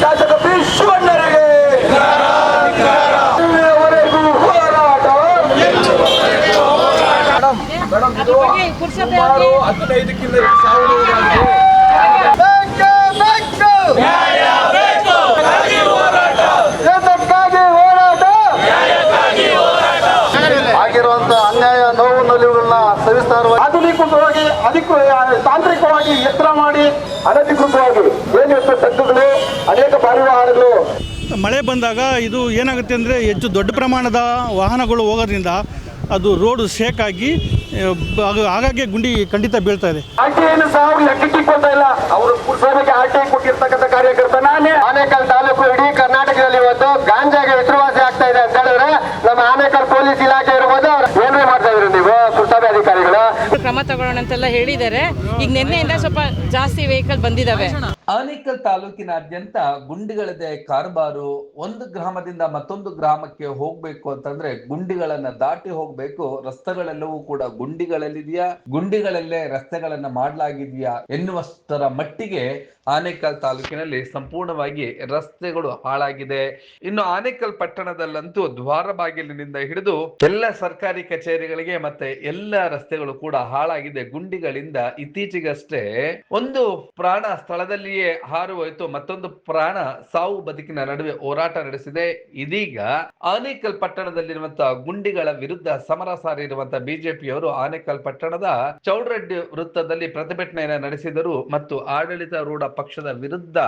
ಶಾಸಕ ವಿಶ್ವಣ್ಣರಿಗೆ ಇಲ್ಲಿಯವರೆಗೂ ಹೋರಾಟ. ಮೇಡಮ್ ಇದು ಸುಮಾರು 15ಕ್ಕಿಂತ 1000 ಆಗಿರುವಂತಹ ಅನ್ಯಾಯ ನೋವು ನಲಿವುಗಳನ್ನ ಸವಿಸ್ತಾರವಾಗಿ ತಾಂತ್ರಿಕವಾಗಿ ಎತ್ತರ ಮಾಡಿ ಅನಧಿಕೃತವಾಗಿ ಏನೆಷ್ಟು ತಗ್ಗುಗಳು ಅನೇಕ ಪರಿವಾರಗಳು ಮಳೆ ಬಂದಾಗ ಇದು ಏನಾಗುತ್ತೆ ಅಂದರೆ ಹೆಚ್ಚು ದೊಡ್ಡ ಪ್ರಮಾಣದ ವಾಹನಗಳು ಹೋಗೋದ್ರಿಂದ ಅದು ರೋಡು ಶೇಕ್ ಆಗಿ ಆಗಾಗ್ಗೆ ಗುಂಡಿ ಖಂಡಿತ ಬೀಳ್ತಾ ಇದೆ. ಆರ್ಟಿಐನು ಸಹ ಅವ್ರು ಲೆಕ್ಕಕ್ಕೆ ಕೊಡ್ತಾ ಇಲ್ಲ. ಅವರು ಪುರಸಭೆಗೆ ಆರ್ಟಿಐ ಕೊಟ್ಟಿರ್ತಕ್ಕಂಥ ಕಾರ್ಯಕರ್ತ ನಾನೇ. ಆನೇಕಲ್ ತಾಲೂಕು ಇಡೀ ಕರ್ನಾಟಕದಲ್ಲಿ ಇವತ್ತು ಗಾಂಜಾಗೆ ಹೆಸರುವಾಸಿ ಆಗ್ತಾ ಇದೆ ಅಂತ ಹೇಳಿದ್ರೆ ನಮ್ಮ ಆನೇಕಲ್ ಪೊಲೀಸ್ ಇಲಾಖೆ ಇರ್ಬೋದು. ಏನ್ರಿ ಮಾಡ್ತಾ ಇದ್ರಿ ನೀವು ಪುರಸಭೆ ಅಧಿಕಾರಿಗಳು? ಕ್ರಮ ತಗೊಳ್ಳೋಣ ಅಂತೆಲ್ಲ ಹೇಳಿದ್ದಾರೆ. ಈಗ ನಿನ್ನೆಯಿಂದ ಸ್ವಲ್ಪ ಜಾಸ್ತಿ ವೆಹಿಕಲ್ ಬಂದಿದ್ದಾವೆ. ಆನೇಕಲ್ ತಾಲೂಕಿನಾದ್ಯಂತ ಗುಂಡಿಗಳದೇ ಕಾರ್ಬಾರು. ಒಂದು ಗ್ರಾಮದಿಂದ ಮತ್ತೊಂದು ಗ್ರಾಮಕ್ಕೆ ಹೋಗ್ಬೇಕು ಅಂತಂದ್ರೆ ಗುಂಡಿಗಳನ್ನ ದಾಟಿ ಹೋಗ್ಬೇಕು. ರಸ್ತೆಗಳೆಲ್ಲವೂ ಕೂಡ ಗುಂಡಿಗಳಲ್ಲಿದೆಯಾ, ಗುಂಡಿಗಳಲ್ಲೇ ರಸ್ತೆಗಳನ್ನ ಮಾಡಲಾಗಿದೆಯಾ ಎನ್ನುವಷ್ಟರ ಮಟ್ಟಿಗೆ ಆನೇಕಲ್ ತಾಲೂಕಿನಲ್ಲಿ ಸಂಪೂರ್ಣವಾಗಿ ರಸ್ತೆಗಳು ಹಾಳಾಗಿದೆ. ಇನ್ನು ಆನೇಕಲ್ ಪಟ್ಟಣದಲ್ಲಂತೂ ದ್ವಾರ ಬಾಗಿಲಿನಿಂದ ಹಿಡಿದು ಎಲ್ಲ ಸರ್ಕಾರಿ ಕಚೇರಿಗಳಿಗೆ ಮತ್ತೆ ಎಲ್ಲ ರಸ್ತೆಗಳು ಕೂಡ ಹಾಳಾಗಿದೆ ಗುಂಡಿಗಳಿಂದ. ಇತ್ತೀಚೆಗಷ್ಟೇ ಒಂದು ಪ್ರಾಣ ಸ್ಥಳದಲ್ಲಿಯೇ ಹಾರು ಹೋಯಿತು, ಮತ್ತೊಂದು ಪ್ರಾಣ ಸಾವು ಬದುಕಿನ ನಡುವೆ ಹೋರಾಟ ನಡೆಸಿದೆ. ಇದೀಗ ಆನೇಕಲ್ ಪಟ್ಟಣದಲ್ಲಿರುವಂತಹ ಗುಂಡಿಗಳ ವಿರುದ್ಧ ಸಮರ ಸಾರಿರುವಂತಹ ಬಿಜೆಪಿಯವರು ಆನೇಕಲ್ ಪಟ್ಟಣದ ಚೌಡರೆಡ್ಡಿ ವೃತ್ತದಲ್ಲಿ ಪ್ರತಿಭಟನೆಯನ್ನು ನಡೆಸಿದರು ಮತ್ತು ಆಡಳಿತಾರೂಢ ಪಕ್ಷದ ವಿರುದ್ಧ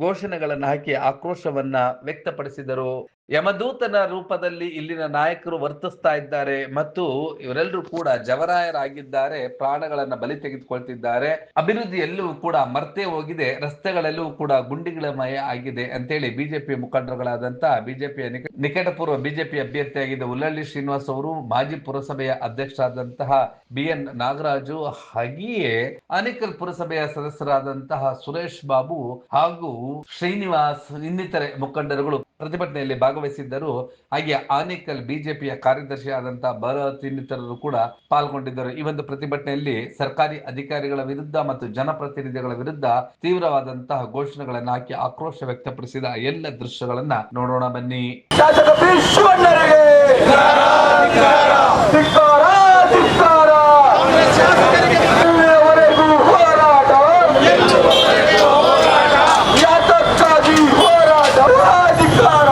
ಘೋಷಣೆಗಳನ್ನು ಹಾಕಿ ಆಕ್ರೋಶವನ್ನ ವ್ಯಕ್ತಪಡಿಸಿದರು. ಯಮದೂತನ ರೂಪದಲ್ಲಿ ಇಲ್ಲಿನ ನಾಯಕರು ವರ್ತಿಸ್ತಾ ಇದ್ದಾರೆ ಮತ್ತು ಇವರೆಲ್ಲರೂ ಕೂಡ ಜವರಾಯರಾಗಿದ್ದಾರೆ, ಪ್ರಾಣಗಳನ್ನ ಬಲಿ ತೆಗೆದುಕೊಳ್ತಿದ್ದಾರೆ. ಅಭಿವೃದ್ಧಿ ಎಲ್ಲವೂ ಕೂಡ ಮರ್ತೇ ಹೋಗಿದೆ, ರಸ್ತೆಗಳೆಲ್ಲವೂ ಕೂಡ ಗುಂಡಿಗಳಮಯ ಆಗಿದೆ ಅಂತೇಳಿ ಬಿಜೆಪಿ ಮುಖಂಡರುಗಳಾದಂತಹ ಬಿಜೆಪಿಯ ನಿಕಟಪೂರ್ವ ಬಿಜೆಪಿ ಅಭ್ಯರ್ಥಿಯಾಗಿದ್ದ ಉಲ್ಲಳ್ಳಿ ಶ್ರೀನಿವಾಸ್ ಅವರು, ಮಾಜಿ ಪುರಸಭೆಯ ಅಧ್ಯಕ್ಷರಾದಂತಹ BN ನಾಗರಾಜು, ಹಾಗೆಯೇ ಆನೇಕಲ್ ಪುರಸಭೆಯ ಸದಸ್ಯರಾದಂತಹ ಸುರೇಶ್ ಬಾಬು ಹಾಗೂ ಶ್ರೀನಿವಾಸ್ ಇನ್ನಿತರೆ ಮುಖಂಡರುಗಳು ಪ್ರತಿಭಟನೆಯಲ್ಲಿ ಭಾಗವಹಿಸಿದ್ದರು. ಹಾಗೆ ಆನೇಕಲ್ ಬಿಜೆಪಿಯ ಕಾರ್ಯದರ್ಶಿ ಆದಂತಹ ಭರತ್ ಇನ್ನಿತರರು ಕೂಡ ಪಾಲ್ಗೊಂಡಿದ್ದರು. ಈ ಒಂದು ಪ್ರತಿಭಟನೆಯಲ್ಲಿ ಸರ್ಕಾರಿ ಅಧಿಕಾರಿಗಳ ವಿರುದ್ಧ ಮತ್ತು ಜನಪ್ರತಿನಿಧಿಗಳ ವಿರುದ್ಧ ತೀವ್ರವಾದಂತಹ ಘೋಷಣೆಗಳನ್ನು ಹಾಕಿ ಆಕ್ರೋಶ ವ್ಯಕ್ತಪಡಿಸಿದ ಎಲ್ಲ ದೃಶ್ಯಗಳನ್ನ ನೋಡೋಣ ಬನ್ನಿ. ಶಾಸಕ ವಿಶ್ವಣ್ಣರಿಗೆ ಧಿಕ್ಕಾರ, ಧಿಕ್ಕಾರ. ಇಲ್ಲಿಯವರೆಗೂ ಹೋರಾಟ, ಯಾತಕ್ಕಾಗಿ ಹೋರಾಟ, ಧಿಕ್ಕಾರ.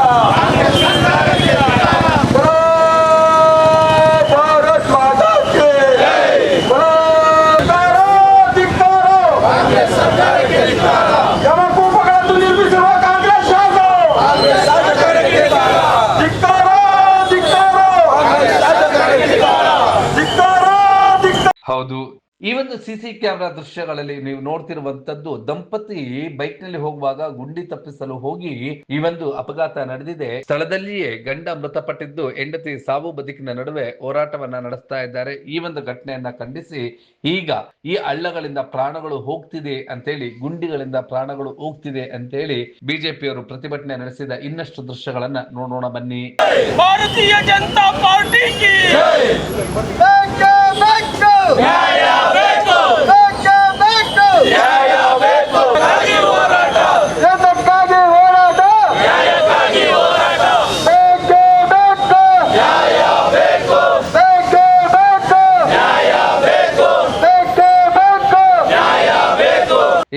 ಭಾರತ್ ಮಾತಾ ಕಿ ಧಿಕ್ಕಾರ. ಯಮಕೂಪಗಳನ್ನು ನಿರ್ಮಿಸಿರುವ ಕಾಂಗ್ರೆಸ್ ಹೌದು, ಈ ಒಂದು ಸಿಸಿ ಕ್ಯಾಮೆರಾ ದೃಶ್ಯಗಳಲ್ಲಿ ನೀವು ನೋಡ್ತಿರುವಂತದ್ದು ದಂಪತಿ ಬೈಕ್ ನಲ್ಲಿ ಹೋಗುವಾಗ ಗುಂಡಿ ತಪ್ಪಿಸಲು ಹೋಗಿ ಈ ಒಂದು ಅಪಘಾತ ನಡೆದಿದೆ. ಸ್ಥಳದಲ್ಲಿಯೇ ಗಂಡ ಮೃತಪಟ್ಟಿದ್ದು, ಹೆಂಡತಿ ಸಾವು ಬದುಕಿನ ನಡುವೆ ಹೋರಾಟವನ್ನ ನಡೆಸ್ತಾ ಇದ್ದಾರೆ. ಈ ಒಂದು ಘಟನೆಯನ್ನ ಖಂಡಿಸಿ ಈಗ ಈ ಹಳ್ಳಗಳಿಂದ ಪ್ರಾಣಗಳು ಹೋಗ್ತಿದೆ ಅಂತೇಳಿ, ಗುಂಡಿಗಳಿಂದ ಪ್ರಾಣಗಳು ಹೋಗ್ತಿದೆ ಅಂತೇಳಿ ಬಿಜೆಪಿಯವರು ಪ್ರತಿಭಟನೆ ನಡೆಸಿದ ಇನ್ನಷ್ಟು ದೃಶ್ಯಗಳನ್ನ ನೋಡೋಣ ಬನ್ನಿ. ಭಾರತೀಯ ಜನತಾ ಪಾರ್ಟಿ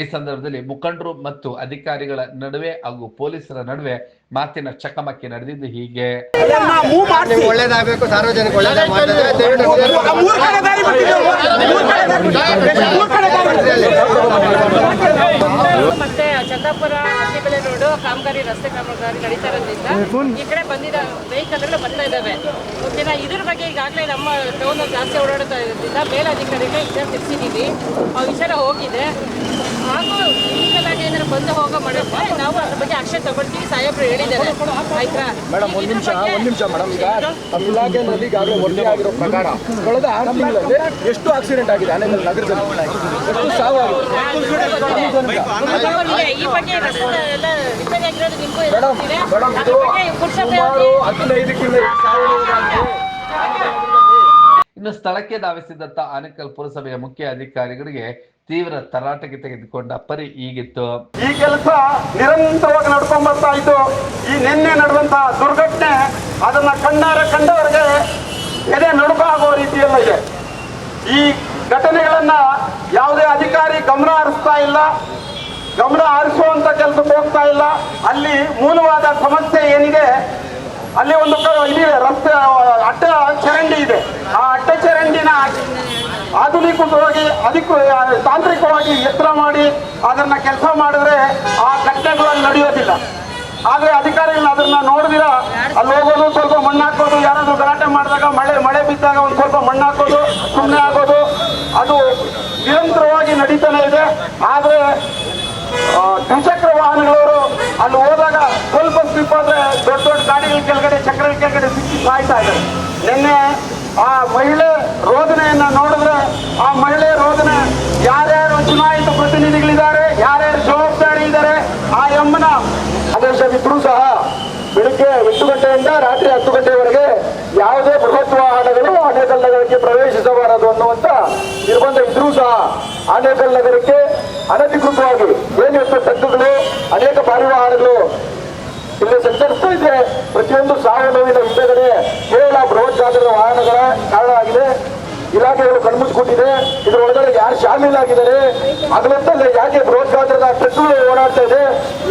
ಈ ಸಂದರ್ಭದಲ್ಲಿ ಮುಖಂಡರು ಮತ್ತು ಅಧಿಕಾರಿಗಳ ನಡುವೆ ಹಾಗೂ ಪೊಲೀಸರ ನಡುವೆ ಮಾತಿನ ಚಕಮಕಿ ನಡೆದಿದ್ದು ಹೀಗೆ. ಒಳ್ಳೇದಾಗಬೇಕು, ಸಾರ್ವಜನಿಕ ಮತ್ತೆ ಚಂದಾಪುರ ಹಟ್ಟಿಬೆಲೆ ರೋಡ್ ಕಾಮಗಾರಿ, ರಸ್ತೆ ಕಾಮಗಾರಿ ನಡೀತಾ ಇರೋದ್ರಿಂದ ಈ ಕಡೆ ಬಂದಿದ್ದ ವೆಹಿಕಲ್ಗಳು ಬರ್ತಾ ಇದ್ದಾವೆ. ಓಕೆನಾ, ಇದ್ರ ಬಗ್ಗೆ ಈಗಾಗಲೇ ನಮ್ಮ ಟೌನ್ ಜಾಸ್ತಿ ಓಡಾಡ್ತಾ ಇರೋದ್ರಿಂದ ಮೇಲಧಿಕಾರಿಗೆ ವಿಚಾರ ತಿಳಿಸಿದ್ದೀವಿ. ಆ ವಿಚಾರ ಹೋಗಿದೆ. ಹಾಗೂ ಈಗಲಾಗಿ ಏನಾದ್ರು ಬಂದು ಹೋಗೋ ಮಾಡಿದ್ರೆ ನಾವು ಅದ್ರ ಬಗ್ಗೆ ಆಕ್ಷನ್ ತಗೊಳ್ತೀವಿ, ಸಾಹೇಬ್ರು ಹೇಳಿದ್ದಾರೆ. ಆಯ್ತಾ ಮೇಡಮ್, ಒಂದ್ ನಿಮಿಷ ಮೇಡಮ್. ಈಗ ಇಲಾಖೆಯಲ್ಲಿ ಈಗಾಗಲೇ ವರದಿ ಆಗಿರೋ ಪ್ರಕಾರ ಕಳೆದ 6 ತಿಂಗಳಲ್ಲಿ ಎಷ್ಟು ಆಕ್ಸಿಡೆಂಟ್ ಆಗಿದೆ ಆನೇಕಲ್ ನಗರದಲ್ಲಿ, ಎಷ್ಟು ಸಾವಾಗಿದೆ? ಈ ಬಗ್ಗೆ ರಸ್ತೆ ಎಲ್ಲ ರಿಪೇರಿ ಆಗಿರೋದು ನಿಮಗೂ ಮೇಡಮ್, ಇದು ಸುಮಾರು 15ಕ್ಕಿಂತ 1000. ಇನ್ನು ಸ್ಥಳಕ್ಕೆ ಧಾವಿಸಿದಂತ ಆನೇಕಲ್ ಪುರಸಭೆಯ ಮುಖ್ಯ ಅಧಿಕಾರಿಗಳಿಗೆ ತೀವ್ರ ತರಾಟೆಗೆ ತೆಗೆದುಕೊಂಡ ಪರಿ ಹೀಗಿತ್ತು. ಈ ಕೆಲಸ ನಿರಂತರವಾಗಿ ನಡ್ಕೊಂಡ್ ಬರ್ತಾ ಇದ್ದು, ಈ ನಿನ್ನೆ ನಡೆದಂತಹ ದುರ್ಘಟನೆ ಅದನ್ನ ಕಂಡವರಿಗೆ ಎದೆ ನಡುಕ ಆಗೋ ರೀತಿಯಲ್ಲ ಇದೆ. ಈ ಘಟನೆಗಳನ್ನ ಯಾವುದೇ ಅಧಿಕಾರಿ ಗಮನ ಹರಿಸ್ತಾ ಇಲ್ಲ, ಗಮನ ಹರಿಸುವಂತ ಕೆಲಸಕ್ಕೆ ಹೋಗ್ತಾ ಇಲ್ಲ. ಅಲ್ಲಿ ಮೂಲವಾದ ಸಮಸ್ಯೆ ಏನಿದೆ, ಅಲ್ಲಿ ಒಂದು ಇದಿದೆ, ರಸ್ತೆ ಅಡ್ಡ ಚರಂಡಿ ಇದೆ. ಆ ಅಡ್ಡ ಚರಂಡಿನ ಆಧುನಿಕವಾಗಿ ತಾಂತ್ರಿಕವಾಗಿ ಎತ್ತರ ಮಾಡಿ ಅದನ್ನ ಕೆಲಸ ಮಾಡಿದ್ರೆ ಆ ಘಟನೆಗಳಲ್ಲಿ ನಡೆಯೋದಿಲ್ಲ. ಆದ್ರೆ ಅಧಿಕಾರಿಗಳು ಅದನ್ನ ನೋಡಿದಿರ ಅಲ್ಲಿ ಹೋಗೋದು, ಸ್ವಲ್ಪ ಮಣ್ಣು ಹಾಕೋದು, ಯಾರಾದ್ರೂ ಗಲಾಟೆ ಮಾಡಿದಾಗ ಮಳೆ ಬಿದ್ದಾಗ ಒಂದು ಸ್ವಲ್ಪ ಮಣ್ಣು ಹಾಕೋದು, ಸುಮ್ಮನೆ ಆಗೋದು, ಅದು ನಿರಂತರವಾಗಿ ನಡೀತಾನೆ ಇದೆ. ಆದ್ರೆ ದ್ವಿಚಕ್ರ ವಾಹನಗಳವರು ಅಲ್ಲಿ ಹೋದಾಗ ಸ್ವಲ್ಪ ಸ್ಲಿಪ್ ಆದ್ರೆ ದೊಡ್ಡ ದೊಡ್ಡ ಗಾಡಿಗಳ ಕೆಳಗಡೆ, ಚಕ್ರಗಳ ಕೆಳಗಡೆ ಸಿಕ್ಕಿ ಸಾಯ್ತಾ ಇದ್ದಾರೆ. ನಿನ್ನೆ ಆ ಮಹಿಳೆ ರೋದನೆಯನ್ನ ನೋಡಿದ್ರೆ, ಆ ಮಹಿಳೆ ರೋದನೆ ಯಾರ್ಯಾರು ಚುನಾಯಿತ ಪ್ರತಿನಿಧಿಗಳಿದ್ದಾರೆ, ಯಾರ್ಯಾರು ಜವಾಬ್ದಾರಿ ಇದ್ದಾರೆ, ಆ ಎಮ್ಮನ ಆದೇಶವಿದ್ರೂ ಸಹ ಬೆಳಿಗ್ಗೆ 8 ಗಂಟೆಯಿಂದ ರಾತ್ರಿ 10 ಗಂಟೆವರೆಗೆ ಯಾವುದೇ ಬೃಹತ್ ವಾಹನಗಳು ಆನೇಕಲ್ ನಗರಕ್ಕೆ ಪ್ರವೇಶಿಸಬಾರದು ಅನ್ನುವಂತ ನಿರ್ಬಂಧ ಇದ್ರೂ ಸಹ ಆನೇಕಲ್ ನಗರಕ್ಕೆ ಅನಧಿಕೃತವಾಗಿ ಏನೆಷ್ಟು ಟ್ರಕ್ಗಳು, ಅನೇಕ ಭಾರಿ ವಾಹನಗಳು ಇಲ್ಲಿ ಸಂಚರಿಸ್ತಾ ಇದೆ. ಪ್ರತಿಯೊಂದು ಸಾವು ನೋವಿನ ಹಿಂದೆಗಡೆ ಕೇವಲ ಬೃಹತ್ ಗಾತ್ರದ ವಾಹನಗಳ ಕಾರಣ ಆಗಿದೆ. ಇಲಾಖೆಗಳು ಕಣ್ಮುಚ್ಚಿಕೊಂಡಿದೆ. ಇದರೊಳಗಡೆ ಯಾರು ಶಾಮೀಲಾಗಿದ್ದಾರೆ, ಅದರಂತಲ್ಲೇ ಯಾಕೆ ಬೃಹತ್ ಗಾತ್ರದ ಟ್ರಕ್ಗಳು ಓಡಾಡ್ತಾ ಇದೆ,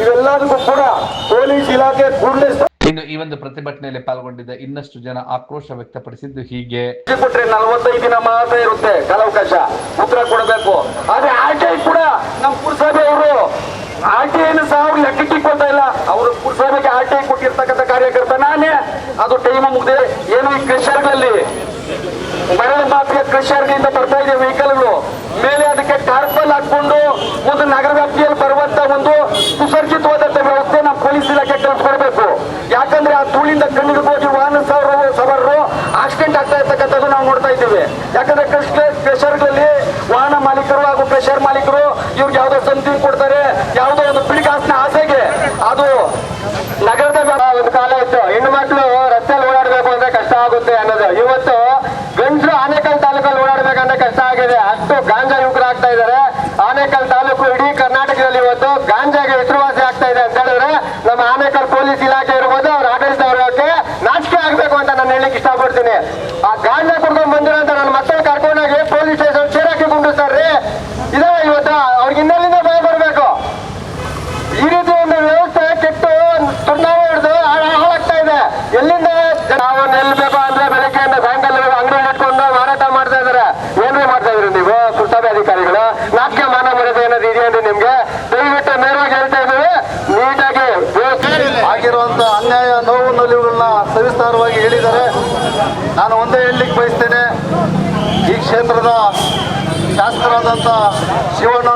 ಇವೆಲ್ಲದಕ್ಕೂ ಕೂಡ ಪೊಲೀಸ್ ಇಲಾಖೆ ಕೂಡಲೇ. ಇನ್ನು ಈ ಒಂದು ಪ್ರತಿಭಟನೆಯಲ್ಲಿ ಪಾಲ್ಗೊಂಡಿದ್ದ ಇನ್ನಷ್ಟು ಜನ ಆಕ್ರೋಶ ವ್ಯಕ್ತಪಡಿಸಿದ್ದು ಹೀಗೆ. ಕೊಟ್ರೆ 45 ದಿನ ಮಾತ್ರ ಇರುತ್ತೆ ಕಾಲಾವಕಾಶ, ಉತ್ತರ ಕೊಡಬೇಕು. ಆದ್ರೆ RTI ಕೂಡ ನಮ್ಮ ಪುರಸಭೆಯವರು RTIನ ಸಹ ಅವ್ರು ಲೆಕ್ಕಕ್ಕೆ ಕೊಡ್ತಾ ಇಲ್ಲ. ಅವರು ಪುರಸಭೆಗೆ RTI ಕೊಟ್ಟಿರ್ತಕ್ಕಂಥ ಕಾರ್ಯಕರ್ತ ನಾನೇ. ಅದು ಟೈಮ್ ಮುಗಿದೆ. ಏನು ಈ ಕ್ರೆಷರ್ಗಳಲ್ಲಿ ಮರಳು ಮಾಫಿಯಾ ಕ್ರೆಷರ್ಗಳಿಂದ ಬರ್ತಾ ಇದೆ ವೆಹಿಕಲ್ಗಳು, ಮೇಲೆ ಅದಕ್ಕೆ ಟಾರ್ಪಲ್ ಹಾಕೊಂಡು ಒಂದು ನಗರ ವ್ಯಾಪ್ತಿಯಲ್ಲಿ ಬರುವಂತ ಒಂದು ಸುಸರ್ಜಿತವಾದಂತ ವ್ಯವಸ್ಥೆ ನಮ್ಮ ಪೊಲೀಸ್ ಇಲಾಖೆ ಕಲ್ಪಿಸ್ಕೊಡ್ಬೇಕು. ಯಾಕಂದ್ರೆ ಆ ಧೂಳಿಂದ ಕಣ್ಣಿಗೆ ಹೋಗಿ ವಾಹನ ಸವಾರರು ಆಕ್ಸಿಡೆಂಟ್ ಆಗ್ತಾ ಇರ್ತಕ್ಕಂಥದ್ದು ನಾವು ನೋಡ್ತಾ ಇದ್ದೀವಿ. ಯಾಕಂದ್ರೆ ಕ್ರೆಷರ್ಗಳಲ್ಲಿ ವಾಹನ ಮಾಲೀಕರು ಹಾಗೂ ಕ್ರೆಷರ್ ಮಾಲೀಕರು ಇವ್ರಿಗೆ ಯಾವುದೋ ಸಂತಿಂಗ್ ಕೊಡ್ತಾರೆ, ಯಾವುದೋ ಒಂದು ಪಿಡಿಗಾಸ್ನ ಆಸೆಗೆ. ಅದು ನಗರದ ಒಂದು ಕಾಲ ಇತ್ತು, ಹೆಣ್ಣು ಮಕ್ಕಳು ರಸ್ತೆಯಲ್ಲಿ ಓಡಾಡಬೇಕು ಅಂದ್ರೆ ಕಷ್ಟ ಆಗುತ್ತೆ ಅನ್ನೋದು. ಇವತ್ತು ಗಂಡಸರು ಆನೇಕಲ್ ತಾಲೂಕಲ್ಲಿ ಓಡಾಡಬೇಕಂದ್ರೆ ಕಷ್ಟ ಆಗಿದೆ. ಅಷ್ಟು ಗಾಂಜಾ ಯುವಕರು ಆಗ್ತಾ ಇದ್ದಾರೆ. ಆನೇಕಲ್ ತಾಲೂಕು ಇಡೀ ಕರ್ನಾಟಕದಲ್ಲಿ ಇವತ್ತು ಗಾಂಜಾಗೆ ಹೆಸರುವಾಸಿ ಆಗ್ತಾ ಇದೆ ಅಂತ ಹೇಳಿದ್ರೆ ನಮ್ಮ ಆನೇಕಲ್ ಪೊಲೀಸ್ ಇಲಾಖೆ ಇರ್ಬೋದು, ಅವ್ರ ಆಡಳಿತ ವರ್ಗಕ್ಕೆ ನಾಚಿಕೆ ಆಗ್ಬೇಕು ಅಂತ ನಾನು ಹೇಳಲಿಕ್ಕೆ ಇಷ್ಟಪಡ್ತೀನಿ. ಆ ಗಾಂಜಾ ಕುಡ್ಕೊಂಡು ಬಂದಿರೋಂತ ನನ್ನ ಮಕ್ಕಳು ಕರ್ಕೊಂಡೋಗಿ ಪೊಲೀಸ್ ಸ್ಟೇಷನ್ ಸೇರಾಕಿ ಗುಂಡಿಸ್ತಾರ್ರಿ. ಇದೇ ಇವತ್ತು ಅವ್ರಿಗೆ ಇನ್ನೆಲ್ಲಿಂದ ಭಯ ಬರಬೇಕು. ಈ ರೀತಿ ಒಂದು ವ್ಯವಸ್ಥೆ ಕೆಟ್ಟು ತುರ್ನಾವ ಹಿಡಿದು ಹಾಳಾಗ್ತಾ ಇದೆ. ಎಲ್ಲಿಂದ ನಾವು ನಿಲ್ಬೇಕು ಅಂದ್ರೆ ಬೆಳಗ್ಗೆಯಿಂದ ಸಾಯಂಕಾಲ ಅಂಗಡಿ ಇಟ್ಕೊಂಡು ಮಾರಾಟ ಮಾಡ್ತಾ ಇದಾರೆ. ಏನ್ರಿ ಮಾಡ್ತಾ ಇದ್ರಿ ನೀವು ಪುರಸಭೆ ಅಧಿಕಾರಿಗಳು? ನಾಟ್ಯ ಮಾನ ಮರ್ಯಾದೆ ಏನಾದ್ರು ಇದೆಯೇನ್ರಿ ನಿಮ್ಗೆ? ದಯವಿಟ್ಟು ನೇರವಾಗಿ ಹೇಳ್ತಾ ಇದ್ದೀವಿ, ನೀಟಾಗಿ ಆಗಿರುವಂತ ಅನ್ಯಾಯ, ನೋವು ನಲಿವುಗಳನ್ನ ಸವಿಸ್ತಾರವಾಗಿ ಹೇಳಿದ್ದಾರೆ. ನಾನು ಒಂದೇ ಹೇಳಲಿಕ್ಕೆ ಬಯಸ್ತೇನೆ, ಈ ಕ್ಷೇತ್ರದ ಶಾಸಕರಾದಂಥ ಶಿವಣ್ಣ.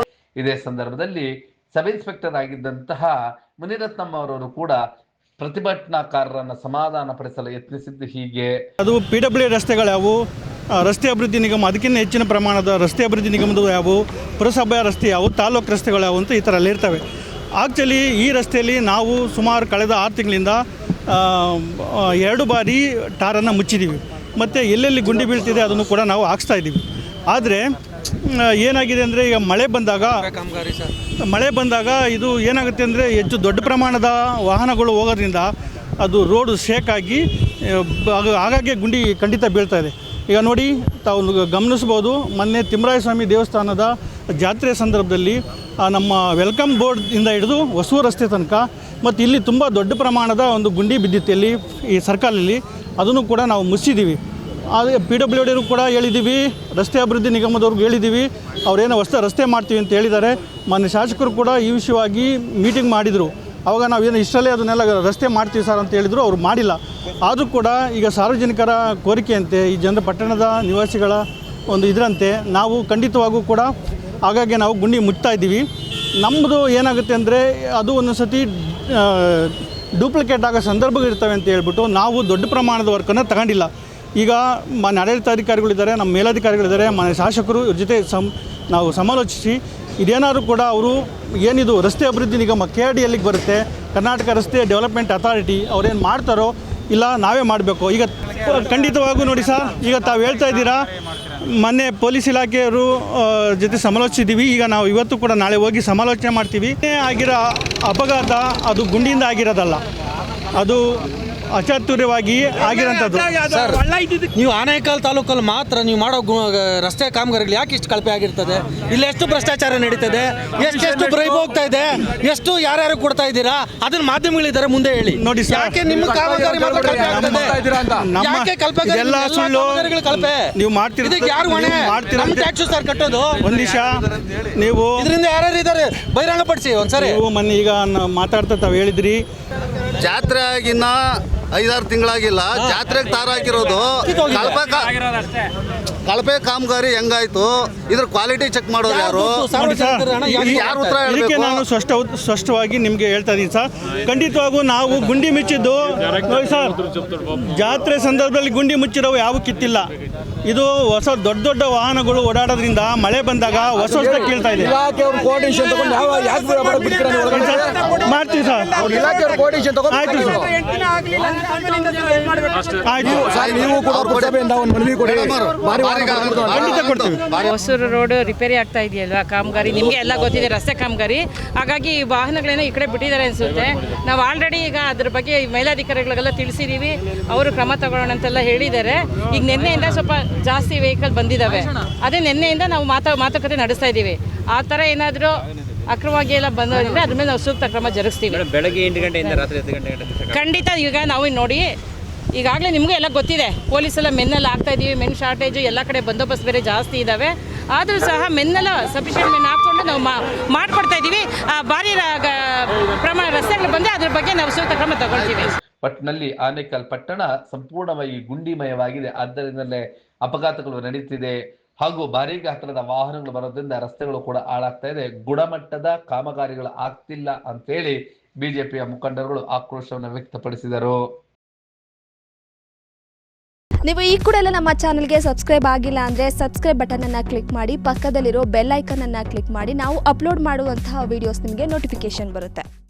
ಇದೇ ಸಂದರ್ಭದಲ್ಲಿ ಸಬ್ ಇನ್ಸ್ಪೆಕ್ಟರ್ ಆಗಿದ್ದಂತಹ ಮುನಿರತ್ನಮ್ಮ ಅವರವರು ಕೂಡ ಪ್ರತಿಭಟನಾಕಾರರನ್ನ ಸಮಾಧಾನ ಪಡಿಸಲು ಯತ್ನಿಸಿದ್ದು ಹೀಗೆ. ಅದು PWD ರಸ್ತೆಗಳ್ಯಾವು, ರಸ್ತೆ ಅಭಿವೃದ್ಧಿ ನಿಗಮ ಅದಕ್ಕಿಂತ ಹೆಚ್ಚಿನ ಪ್ರಮಾಣದ ರಸ್ತೆ ಅಭಿವೃದ್ಧಿ ನಿಗಮದ ಯಾವುವು, ಪುರಸಭೆಯ ರಸ್ತೆ ಯಾವುವು, ತಾಲೂಕು ರಸ್ತೆಗಳು ಯಾವುವು ಅಂತ ಈ ಥರ ಎಲ್ಲ ಇರ್ತವೆ. ಆ್ಯಕ್ಚುಲಿ ಈ ರಸ್ತೆಯಲ್ಲಿ ನಾವು ಸುಮಾರು ಕಳೆದ 6 ತಿಂಗಳಿಂದ 2 ಬಾರಿ ಟಾರನ್ನು ಮುಚ್ಚಿದ್ದೀವಿ. ಮತ್ತು ಎಲ್ಲೆಲ್ಲಿ ಗುಂಡಿ ಬೀಳ್ತಿದೆ ಅದನ್ನು ಕೂಡ ನಾವು ಹಾಕ್ಸ್ತಾ ಇದ್ದೀವಿ. ಆದರೆ ಏನಾಗಿದೆ ಅಂದರೆ ಈಗ ಮಳೆ ಬಂದಾಗ ಇದು ಏನಾಗುತ್ತೆ ಅಂದರೆ ಹೆಚ್ಚು ದೊಡ್ಡ ಪ್ರಮಾಣದ ವಾಹನಗಳು ಹೋಗೋದ್ರಿಂದ ಅದು ರೋಡು ಶೇಕಾಗಿ ಆಗಾಗ್ಗೆ ಗುಂಡಿ ಖಂಡಿತ ಬೀಳ್ತಾ ಇದೆ. ಈಗ ನೋಡಿ, ತಾವು ಗಮನಿಸ್ಬೋದು, ಮೊನ್ನೆ ತಿಮ್ಮರಾಯ ಸ್ವಾಮಿ ದೇವಸ್ಥಾನದ ಜಾತ್ರೆ ಸಂದರ್ಭದಲ್ಲಿ ನಮ್ಮ ವೆಲ್ಕಮ್ ಬೋರ್ಡಿಂದ ಹಿಡಿದು ಹೊಸೂರು ರಸ್ತೆ ತನಕ ಮತ್ತು ಇಲ್ಲಿ ತುಂಬ ದೊಡ್ಡ ಪ್ರಮಾಣದ ಒಂದು ಗುಂಡಿ ಬಿದ್ದಿತ್ತು ಇಲ್ಲಿ ಈ ಸರ್ಕಲಲ್ಲಿ. ಅದನ್ನು ಕೂಡ ನಾವು ಮುಚ್ಚಿದ್ದೀವಿ. ಆದರೆ PWD ಕೂಡ ಹೇಳಿದ್ದೀವಿ, ರಸ್ತೆ ಅಭಿವೃದ್ಧಿ ನಿಗಮದವ್ರಿಗೆ ಹೇಳಿದ್ದೀವಿ, ಅವರೇನೋ ಹೊಸ ರಸ್ತೆ ಮಾಡ್ತೀವಿ ಅಂತ ಹೇಳಿದ್ದಾರೆ. ಮಾನ್ಯ ಶಾಸಕರು ಕೂಡ ಈ ವಿಷಯವಾಗಿ ಮೀಟಿಂಗ್ ಮಾಡಿದರು. ಆವಾಗ ನಾವೇನು ಇಷ್ಟರಲ್ಲೇ ಅದನ್ನೆಲ್ಲ ರಸ್ತೆ ಮಾಡ್ತೀವಿ ಸರ್ ಅಂತ ಹೇಳಿದರು, ಅವರು ಮಾಡಿಲ್ಲ. ಆದರೂ ಕೂಡ ಈಗ ಸಾರ್ವಜನಿಕರ ಕೋರಿಕೆಯಂತೆ, ಈ ಜನರ ಪಟ್ಟಣದ ನಿವಾಸಿಗಳ ಒಂದು ಇದರಂತೆ ನಾವು ಖಂಡಿತವಾಗೂ ಕೂಡ ಹಾಗಾಗಿ ನಾವು ಗುಂಡಿ ಮುಚ್ತಾ ಇದ್ದೀವಿ. ನಮ್ಮದು ಏನಾಗುತ್ತೆ ಅಂದರೆ ಅದು ಒಂದೊಂದು ಸತಿ ಡೂಪ್ಲಿಕೇಟ್ ಆಗೋ ಸಂದರ್ಭಗಳಿರ್ತವೆ ಅಂತ ಹೇಳ್ಬಿಟ್ಟು ನಾವು ದೊಡ್ಡ ಪ್ರಮಾಣದ ವರ್ಕನ್ನು ತಗೊಂಡಿಲ್ಲ. ಈಗ ಮಾನ್ಯ ಆಡಳಿತಾಧಿಕಾರಿಗಳಿದ್ದಾರೆ, ನಮ್ಮ ಮೇಲಧಿಕಾರಿಗಳಿದ್ದಾರೆ, ಮಾನ್ಯ ಶಾಸಕರು ಇವ್ರ ಜೊತೆ ನಾವು ಸಮಾಲೋಚಿಸಿ ಇದೇನಾದರೂ ಕೂಡ ಅವರು ಏನಿದು ರಸ್ತೆ ಅಭಿವೃದ್ಧಿ ನಿಗಮ KRDLಗೆ ಬರುತ್ತೆ, ಕರ್ನಾಟಕ ರಸ್ತೆ ಡೆವಲಪ್ಮೆಂಟ್ ಅಥಾರಿಟಿ, ಅವ್ರೇನು ಮಾಡ್ತಾರೋ ಇಲ್ಲ ನಾವೇ ಮಾಡಬೇಕು. ಈಗ ಖಂಡಿತವಾಗೂ ನೋಡಿ ಸರ್, ಈಗ ತಾವು ಹೇಳ್ತಾ ಇದ್ದೀರಾ ಮೊನ್ನೆ ಪೊಲೀಸ್ ಇಲಾಖೆಯವರು ಜೊತೆ ಸಮಾಲೋಚಿಸಿದ್ದೀವಿ. ಈಗ ನಾವು ಇವತ್ತು ಕೂಡ ನಾಳೆ ಹೋಗಿ ಸಮಾಲೋಚನೆ ಮಾಡ್ತೀವಿ. ಆಗಿರೋ ಅಪಘಾತ ಅದು ಗುಂಡಿಯಿಂದ ಆಗಿರೋದಲ್ಲ, ಅದು ಅಚಾತುರ್ಯವಾಗಿ ಆಗಿರೋಂಥದ್ದು. ನೀವು ಆನೇಕಲ್ ತಾಲೂಕಲ್ಲಿ ಮಾತ್ರ ನೀವು ಮಾಡೋ ರಸ್ತೆ ಕಾಮಗಾರಿಗಳು ಯಾಕೆ ಇಷ್ಟು ಕಳಪೆ ಆಗಿರ್ತದೆ? ಇಲ್ಲಿ ಎಷ್ಟು ಭ್ರಷ್ಟಾಚಾರ ನಡೀತದೆ, ಎಷ್ಟು ಬ್ರೈಬ್ ಹೋಗ್ತಾ ಇದೆ, ಎಷ್ಟು ಯಾರ್ಯಾರು ಕೊಡ್ತಾ ಇದ್ದೀರಾ, ಅದನ್ನ ಮಾಧ್ಯಮಗಳಿದ್ದಾರೆ ಮುಂದೆ ಹೇಳಿ. ನೋಡಿ ಸರ್, ಯಾಕೆ ನಿಮ್ಮ ಕಾಮಗಾರಿ ಮಾತ್ರ ಕಳಪೆ ಆಗ್ತದೆ? ಯಾಕೆ ಕಳಪೆ ಎಲ್ಲ ಸುಳ್ಳು ಕಳಪೆ ನೀವು ಮಾಡ್ತೀರಾ? ಯಾರು ಹೊಣೆ? ನಮ್ಮ ಟ್ಯಾಕ್ಸ್ ಸರ್ ಕಟ್ಟೋದು. ಒಂದು ನಿಮಿಷ, ನೀವು ಇದರಿಂದ ಯಾರ್ಯಾರು ಇದ್ದಾರೆ ಬಹಿರಂಗ ಪಡಿಸಿ ಒಂದ್ಸರಿ. ನೀವು ಮೊನ್ನೆ ಈಗ ಮಾತಾಡ್ತಾ ತಾವು ಹೇಳಿದ್ರಿ ಜಾತ್ರೆ ಆಗಿನ 5-6 ತಿಂಗಳಾಗಿಲ್ಲ, ಜಾತ್ರೆಗೆ ತಾರ ಹಾಕಿರೋದು. ಕಳಪೆ ಕಾಮಗಾರಿ ಹೆಂಗಾಯ್ತು? ಇದ್ರ ಕ್ವಾಲಿಟಿ ಚೆಕ್ ಮಾಡೋರು ಯಾರು? ಯಾರು ಉತ್ತರ ಇದಕ್ಕೆ ನಾನು ಸ್ಪಷ್ಟವಾಗಿ ನಿಮಗೆ ಹೇಳ್ತಾ ಇದ್ದೀನಿ ಸರ್. ಖಂಡಿತವಾಗೂ ನಾವು ಗುಂಡಿ ಮುಚ್ಚಿದ್ದು ನೋಡಿ ಸರ್, ಜಾತ್ರೆ ಸಂದರ್ಭದಲ್ಲಿ ಗುಂಡಿ ಮುಚ್ಚಿರೋ ಯಾವ ಕಿತ್ತಿಲ್ಲ. ಇದು ಹೊಸ ದೊಡ್ಡ ದೊಡ್ಡ ವಾಹನಗಳು ಓಡಾಡೋದ್ರಿಂದ ಮಳೆ ಬಂದಾಗ ಹೊಸ ಕೇಳ್ತಾ ಇದೆ. ಮಾಡ್ತೀವಿ ಸರ್, ಆಯ್ತು ಸರ್, ಹೊಸೂರು ರೋಡ್ ರಿಪೇರಿ ಆಗ್ತಾ ಇದೆಯಲ್ವಾ, ಕಾಮಗಾರಿ ನಿಮಗೆ ಎಲ್ಲ ಗೊತ್ತಿದೆ, ರಸ್ತೆ ಕಾಮಗಾರಿ. ಹಾಗಾಗಿ ವಾಹನಗಳೇನೋ ಈ ಕಡೆ ಬಿಟ್ಟಿದ್ದಾರೆ ಅನಿಸುತ್ತೆ. ನಾವು ಆಲ್ರೆಡಿ ಈಗ ಅದ್ರ ಬಗ್ಗೆ ಮೇಲಾಧಿಕಾರಿಗಳಿಗೆಲ್ಲ ತಿಳಿಸಿದ್ದೀವಿ, ಅವರು ಕ್ರಮ ತಗೊಳ್ಳೋಣ ಅಂತೆಲ್ಲ ಹೇಳಿದ್ದಾರೆ. ಈಗ ನಿನ್ನೆಯಿಂದ ಸ್ವಲ್ಪ ಜಾಸ್ತಿ ವೆಹಿಕಲ್ ಬಂದಿದ್ದಾವೆ, ಅದೇ ನಿನ್ನೆಯಿಂದ ನಾವು ಮಾತುಕತೆ ನಡೆಸ್ತಾ ಇದ್ದೀವಿ. ಆ ಥರ ಏನಾದರೂ ಅಕ್ರಮವಾಗಿ ಎಲ್ಲ ಬಂದೋದ್ರೆ ಅದ್ರ ಮೇಲೆ ನಾವು ಸೂಕ್ತ ಕ್ರಮ ಜರುಗಿಸ್ತೀವಿ. ಬೆಳಗ್ಗೆ 8 ಗಂಟೆಯಿಂದ ರಾತ್ರಿ 10 ಗಂಟೆ ಖಂಡಿತ. ಈಗ ನಾವು ನೋಡಿ, ಈಗಾಗಲೇ ನಿಮಗೂ ಎಲ್ಲ ಗೊತ್ತಿದೆ, ಪೊಲೀಸ್ ಎಲ್ಲ ಮೆನ್ನೆಲ್ಲ ಆಗ್ತಾ ಇದ್ದೀವಿ, ಮೆನ್ ಶಾರ್ಟೇಜು, ಎಲ್ಲ ಕಡೆ ಬಂದೋಬಸ್ತ್ ಬೇರೆ ಜಾಸ್ತಿ ಇದ್ದಾವೆ. ಆದರೂ ಸಹ ಮೆನ್ನೆಲ್ಲ ಸಫಿಷಿಯೆಂಟ್ ಮೆನ್ ಹಾಕ್ಕೊಂಡು ನಾವು ಮಾಡಿಕೊಡ್ತಾ ಇದ್ದೀವಿ. ಭಾರಿ ಪ್ರಮಾಣ ರಸ್ತೆಗಳು ಬಂದರೆ ಅದ್ರ ಬಗ್ಗೆ ನಾವು ಸೂಕ್ತ ಕ್ರಮ ತಗೊಳ್ತೀವಿ. ಒಟ್ಟಿನಲ್ಲಿ ಆನೇಕಲ್ ಪಟ್ಟಣ ಸಂಪೂರ್ಣವಾಗಿ ಗುಂಡಿಮಯವಾಗಿದೆ. ಆದ್ದರಿಂದಲೇ ಅಪಘಾತಗಳು ನಡೀತಿದೆ ಹಾಗೂ ಭಾರೀ ಗಾತ್ರದ ವಾಹನಗಳು ಬರೋದ್ರಿಂದ ರಸ್ತೆಗಳು ಕೂಡ ಹಾಳಾಗ್ತಾ ಇದೆ. ಗುಣಮಟ್ಟದ ಕಾಮಗಾರಿಗಳು ಆಗ್ತಿಲ್ಲ ಅಂತೇಳಿ ಬಿಜೆಪಿಯ ಮುಖಂಡರುಗಳು ಆಕ್ರೋಶವನ್ನು ವ್ಯಕ್ತಪಡಿಸಿದರು. ನೀವು ಈ ಕೂಡ ಎಲ್ಲ ನಮ್ಮ ಚಾನಲ್ಗೆ ಸಬ್ಸ್ಕ್ರೈಬ್ ಆಗಿಲ್ಲ ಅಂದರೆ ಸಬ್ಸ್ಕ್ರೈಬ್ ಬಟನನ್ನು ಕ್ಲಿಕ್ ಮಾಡಿ, ಪಕ್ಕದಲ್ಲಿರೋ ಬೆಲ್ ಐಕನನ್ನು ಕ್ಲಿಕ್ ಮಾಡಿ. ನಾವು ಅಪ್ಲೋಡ್ ಮಾಡುವಂತಹ ವಿಡಿಯೋಸ್ ನಿಮಗೆ ನೋಟಿಫಿಕೇಶನ್ ಬರುತ್ತೆ.